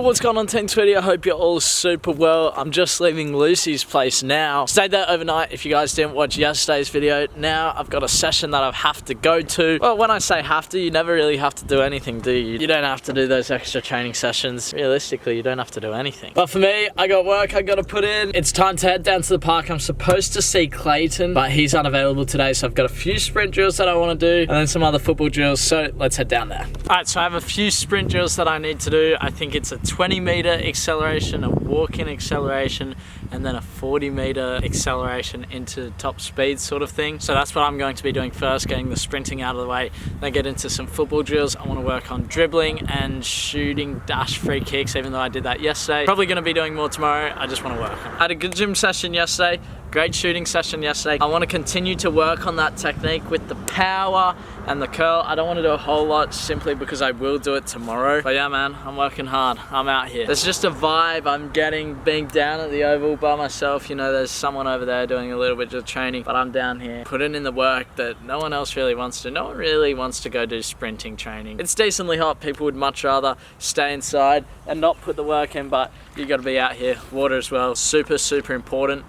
what's going on, Team Tweety? I hope you're all super well. I'm just leaving Lucy's place now. Stayed there overnight if you guys didn't watch yesterday's video. Now I've got a session that I have to go to. Well, when I say have to, you never really have to do anything, do you? You don't have to do those extra training sessions. Realistically, you don't have to do anything. But for me, I got work I gotta put in. It's time to head down to the park. I'm supposed to see Clayton, but he's unavailable today, so I've got a few sprint drills that I want to do and then some other football drills, so let's head down there. Alright, so I have a few sprint drills that I need to do. I think it's a 20-meter acceleration, a walk-in acceleration, and then a 40-meter acceleration into top speed sort of thing. So that's what I'm going to be doing first, getting the sprinting out of the way, then get into some football drills. I want to work on dribbling and shooting dash free kicks, even though I did that yesterday. Probably going to be doing more tomorrow. I just want to work on it. I had a good gym session yesterday. Great shooting session yesterday. I want to continue to work on that technique with the power and the curl. I don't want to do a whole lot simply because I will do it tomorrow. But yeah, man, I'm working hard. I'm out here. There's just a vibe I'm getting being down at the oval by myself. You know, there's someone over there doing a little bit of training, but I'm down here putting in the work that no one else really wants to. No one really wants to go do sprinting training. It's decently hot. People would much rather stay inside and not put the work in, but you got to be out here. Water as well. Super, super important.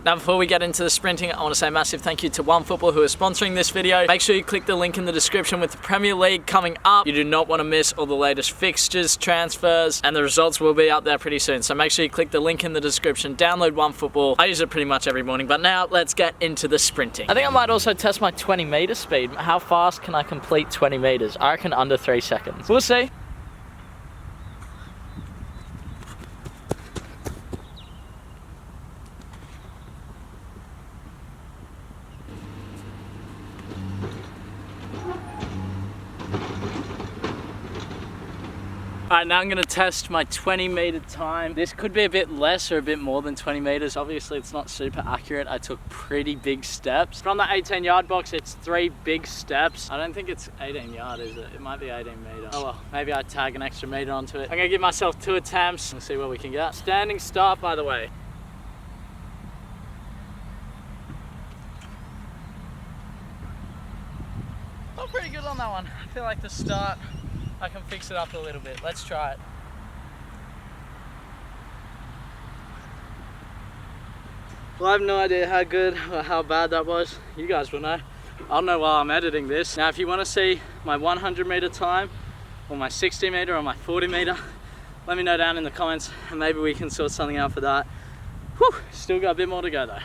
Now, before we get into the sprinting, I want to say a massive thank you to OneFootball who is sponsoring this video. Make sure you click the link in the description with the Premier League coming up. You do not want to miss all the latest fixtures, transfers, and the results will be up there pretty soon. So make sure you click the link in the description, download OneFootball. I use it pretty much every morning, but now let's get into the sprinting. I think I might also test my 20-meter speed. How fast can I complete 20 meters? I reckon under 3 seconds. We'll see. Alright, now I'm going to test my 20-meter time. This could be a bit less or a bit more than 20 meters. Obviously, it's not super accurate. I took pretty big steps. From the 18-yard box, it's 3 big steps. I don't think it's 18-yard, is it? It might be 18 meter. Oh well, maybe I tag an extra meter onto it. I'm going to give myself 2 attempts. We'll see what we can get. Standing start, by the way. Oh, pretty good on that one. I feel like the start, I can fix it up a little bit. Let's try it. Well, I have no idea how good or how bad that was. You guys will know. I'll know while I'm editing this. Now, if you want to see my 100-meter time, or my 60-meter, or my 40-meter, let me know down in the comments, and maybe we can sort something out for that. Whew, still got a bit more to go though.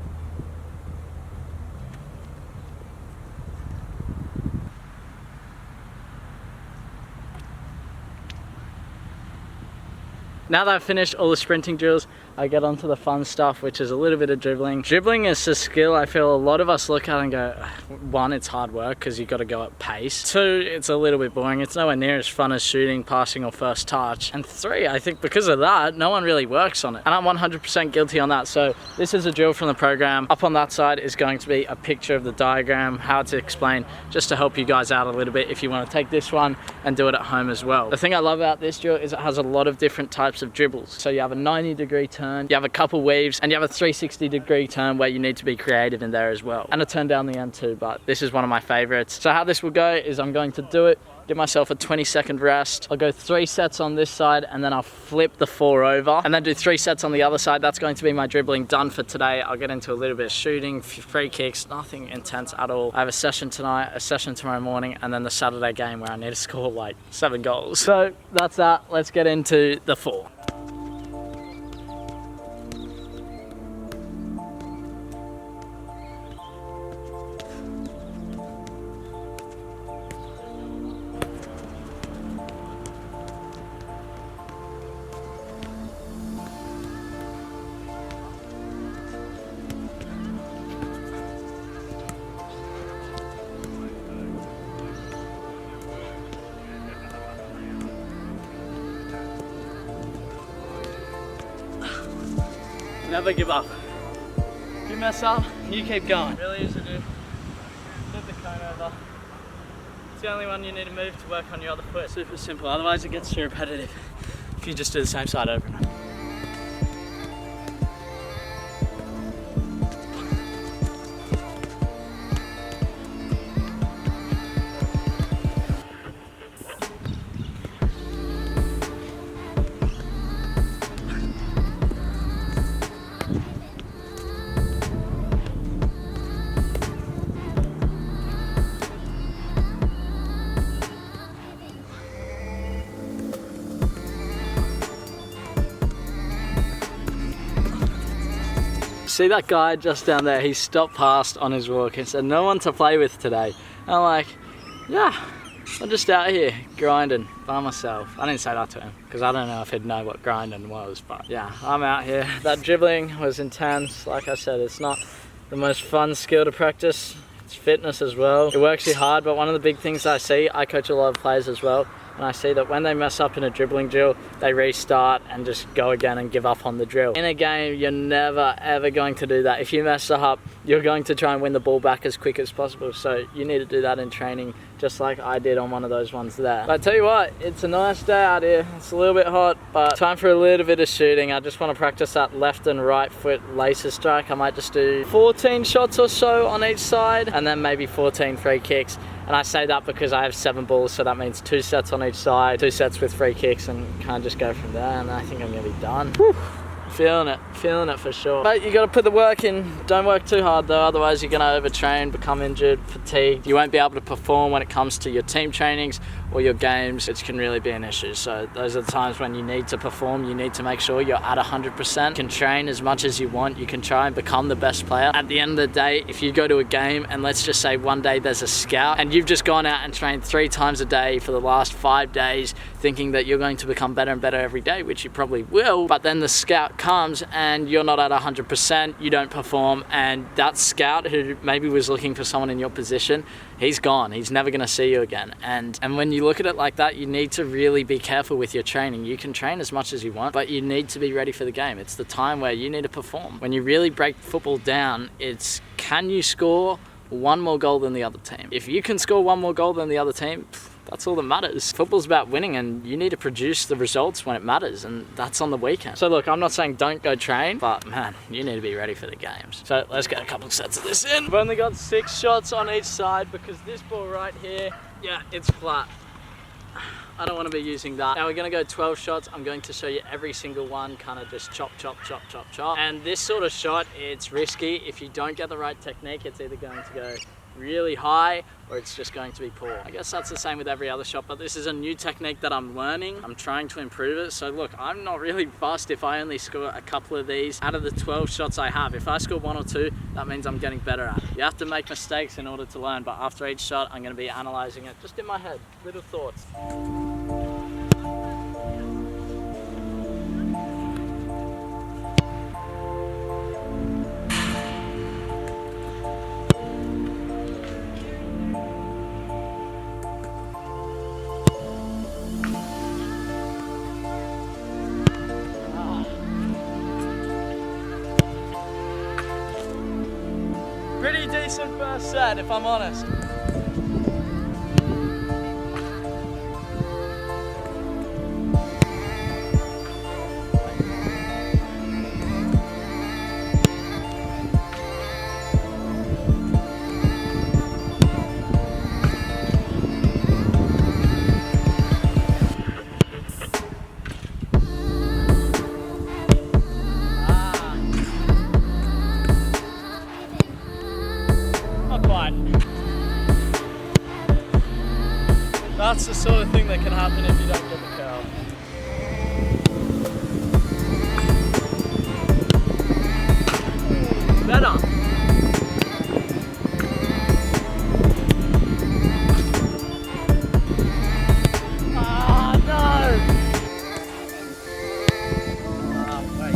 Now that I've finished all the sprinting drills, I get onto the fun stuff, which is a little bit of dribbling. Dribbling is a skill I feel a lot of us look at and go, 1, it's hard work because you've got to go at pace. 2, it's a little bit boring. It's nowhere near as fun as shooting, passing, or first touch. And 3, I think because of that, no one really works on it. And I'm 100% guilty on that. So this is a drill from the program. Up on that side is going to be a picture of the diagram, how to explain, just to help you guys out a little bit if you want to take this one and do it at home as well. The thing I love about this drill is it has a lot of different types of dribbles. So you have a 90-degree turn, you have a couple weaves, and you have a 360-degree turn where you need to be creative in there as well. And a turn down the end too, but this is one of my favorites. So how this will go is I'm going to do it, give myself a 20-second rest. I'll go 3 sets on this side, and then I'll flip the 4 over, and then do 3 sets on the other side. That's going to be my dribbling done for today. I'll get into a little bit of shooting, free kicks, nothing intense at all. I have a session tonight, a session tomorrow morning, and then the Saturday game where I need to score like 7 goals. So that's that. Let's get into the 4. Never give up. If you mess up, you keep going. Really easy to do. Flip the cone over. It's the only one you need to move to work on your other foot. Super simple, otherwise it gets too repetitive if you just do the same side over and over. see that guy just down there? He stopped past on his walk and said, no one to play with today. And I'm like, yeah, I'm just out here grinding by myself. I didn't say that to him because I don't know if he'd know what grinding was, but yeah, I'm out here. That dribbling was intense. Like I said, it's not the most fun skill to practice. It's fitness as well. It works you hard, but one of the big things I see, I coach a lot of players as well, and I see that when they mess up in a dribbling drill, they restart and just go again and give up on the drill. In a game, you're never ever going to do that. If you mess up, you're going to try and win the ball back as quick as possible. So you need to do that in training, just like I did on one of those ones there. But I tell you what, it's a nice day out here. It's a little bit hot, but time for a little bit of shooting. I just want to practice that left and right foot laser strike. I might just do 14 shots or so on each side, and then maybe 14 free kicks. And I say that because I have 7 balls, so that means 2 sets on each side, 2 sets with free kicks, and kind of just go from there. And I think I'm gonna be done. Whew. Feeling it for sure. But you gotta put the work in. Don't work too hard though, otherwise you're gonna overtrain, become injured, fatigued. You won't be able to perform when it comes to your team trainings or your games, which can really be an issue. So those are the times when you need to perform. You need to make sure you're at 100%. You can train as much as you want. You can try and become the best player. At the end of the day, if you go to a game and let's just say one day there's a scout and you've just gone out and trained 3 times a day for the last 5 days thinking that you're going to become better and better every day, which you probably will, but then the scout comes and you're not at 100%, you don't perform, and that scout who maybe was looking for someone in your position, he's gone. He's never going to see you again. And when you look at it like that, you need to really be careful with your training. You can train as much as you want, but you need to be ready for the game. It's the time where you need to perform. When you really break football down, it's can you score 1 more goal than the other team? If you can score 1 more goal than the other team, that's all that matters. Football's about winning, and you need to produce the results when it matters, and that's on the weekend. So look, I'm not saying don't go train, but man, you need to be ready for the games. So let's get a couple of sets of this in. I've only got 6 shots on each side because this ball right here, yeah, it's flat. I don't want to be using that. Now we're going to go 12 shots. I'm going to show you every single one, kind of just chop, chop, chop, chop, chop. And this sort of shot, it's risky. If you don't get the right technique, it's either going to go really high or it's just going to be poor. I guess that's the same with every other shot, but this is a new technique that I'm learning. I'm trying to improve it. So look, I'm not really fussed if I only score a couple of these out of the 12 shots I have. If I score 1 or 2, that means I'm getting better at it. You have to make mistakes in order to learn, but after each shot, I'm going to be analyzing it just in my head, little thoughts. Pretty decent first set, if I'm honest. That's the sort of thing that can happen if you don't get the curl. Better. Ah, no! Ah, wait.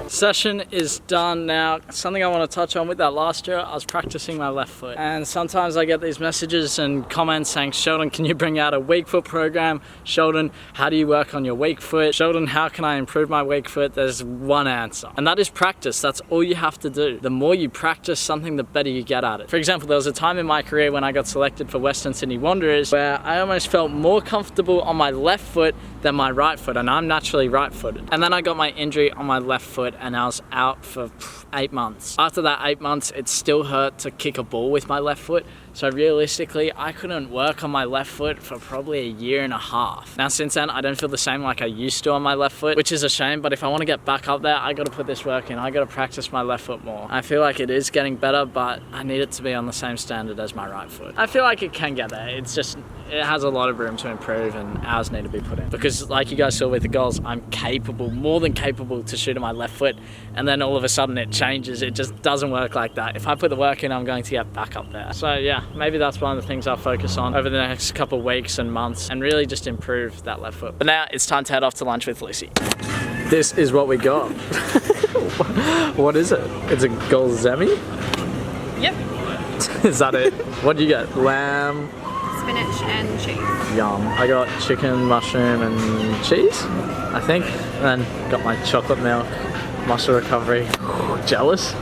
Session is done now. Something I want to touch on with that last year, I was practicing my left foot, and sometimes I get these messages and comments saying, Sheldon, can you bring out a weak foot program? Sheldon, how do you work on your weak foot? Sheldon, how can I improve my weak foot? There's one answer, and that is practice. That's all you have to do. The more you practice something, the better you get at it. For example, there was a time in my career when I got selected for Western Sydney Wanderers where I almost felt more comfortable on my left foot than my right foot, and I'm naturally right-footed. And then I got my injury on my left foot and I was out for 8 months. After that 8 months, it still hurt to kick a ball with my left foot. So realistically, I couldn't work on my left foot for probably a year and a half. Now since then, I don't feel the same like I used to on my left foot, which is a shame, but if I want to get back up there, I got to put this work in. I got to practice my left foot more. I feel like it is getting better, but I need it to be on the same standard as my right foot. I feel like it can get there. It's just, it has a lot of room to improve and hours need to be put in. Because like you guys saw with the goals, I'm capable, more than capable to shoot on my left foot, and then all of a sudden it changes. It just doesn't work like that. If I put the work in, I'm going to get back up there. So yeah, maybe that's one of the things I'll focus on over the next couple of weeks and months and really just improve that left foot. But now it's time to head off to lunch with Lucy. This is what we got. What is it? It's a golzemi? Yep. Is that it? What do you get? Lamb? Spinach and cheese. Yum. I got chicken, mushroom and cheese, I think. And then got my chocolate milk, muscle recovery. Jealous.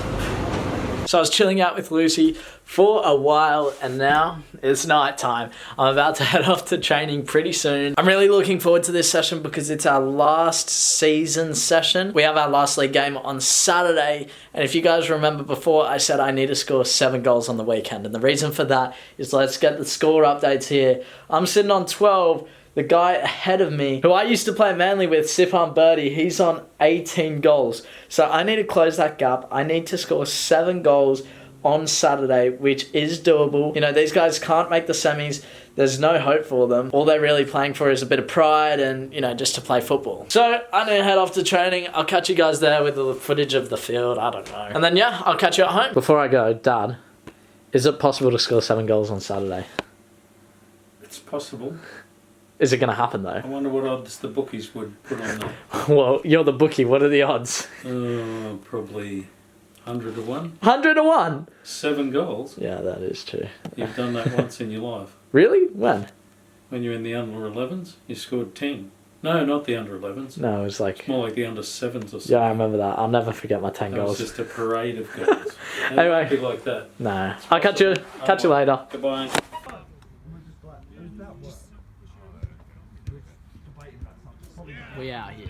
So I was chilling out with Lucy for a while and now it's night time. I'm about to head off to training pretty soon. I'm really looking forward to this session because it's our last season session. We have our last league game on Saturday, and if you guys remember before, I said I need to score 7 goals on the weekend, and the reason for that is, let's get the score updates here. I'm sitting on 12. The guy ahead of me, who I used to play Manly with, Sifan Birdie, he's on 18 goals. So I need to close that gap. I need to score 7 goals on Saturday, which is doable. You know, these guys can't make the semis. There's no hope for them. All they're really playing for is a bit of pride and, you know, just to play football. So I need to head off to training. I'll catch you guys there with the footage of the field. I don't know. And then, yeah, I'll catch you at home. Before I go, Dad, is it possible to score 7 goals on Saturday? It's possible. Is it going to happen, though? I wonder what odds the bookies would put on that. Well, you're the bookie. What are the odds? Probably 100 to 1. 100 to 1? 7 goals. Yeah, that is true. You've done that once in your life. Really? When? When you're in the under 11s, you scored 10. No, not the under 11s. No, it was like... It's more like the under 7s or something. Yeah, I remember that. I'll never forget my 10 goals. It was just a parade of goals. Anyway. It'd be like that. No. I'll catch you later. Goodbye. We out here.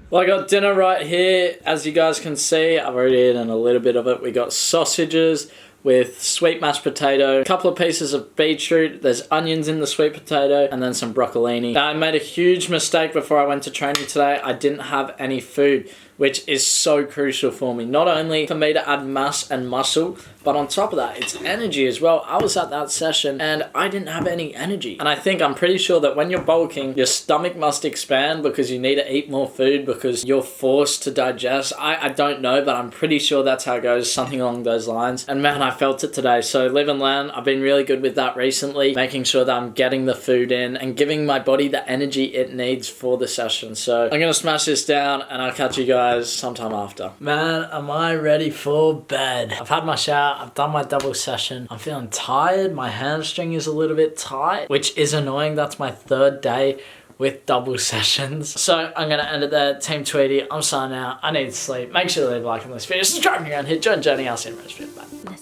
Well, I got dinner right here. As you guys can see, I've already eaten a little bit of it. We got sausages with sweet mashed potato, a couple of pieces of beetroot, there's onions in the sweet potato, and then some broccolini. Now, I made a huge mistake before I went to training today. I didn't have any food, which is so crucial for me. Not only for me to add mass and muscle, but on top of that, it's energy as well. I was at that session and I didn't have any energy. And I'm pretty sure that when you're bulking, your stomach must expand because you need to eat more food because you're forced to digest. I don't know, but I'm pretty sure that's how it goes, something along those lines. And man, I felt it today. So live and learn. I've been really good with that recently, making sure that I'm getting the food in and giving my body the energy it needs for the session. So I'm gonna smash this down and I'll catch you guys sometime after. Man, am I ready for bed? I've had my shower, I've done my double session. I'm feeling tired, my hamstring is a little bit tight, which is annoying. That's my 3rd day with double sessions. So I'm gonna end it there. Team Tweety, I'm signing out. I need to sleep. Make sure to leave a like on this video. Subscribe if you're around here. Join Journey. I'll see you in the next video. Bye.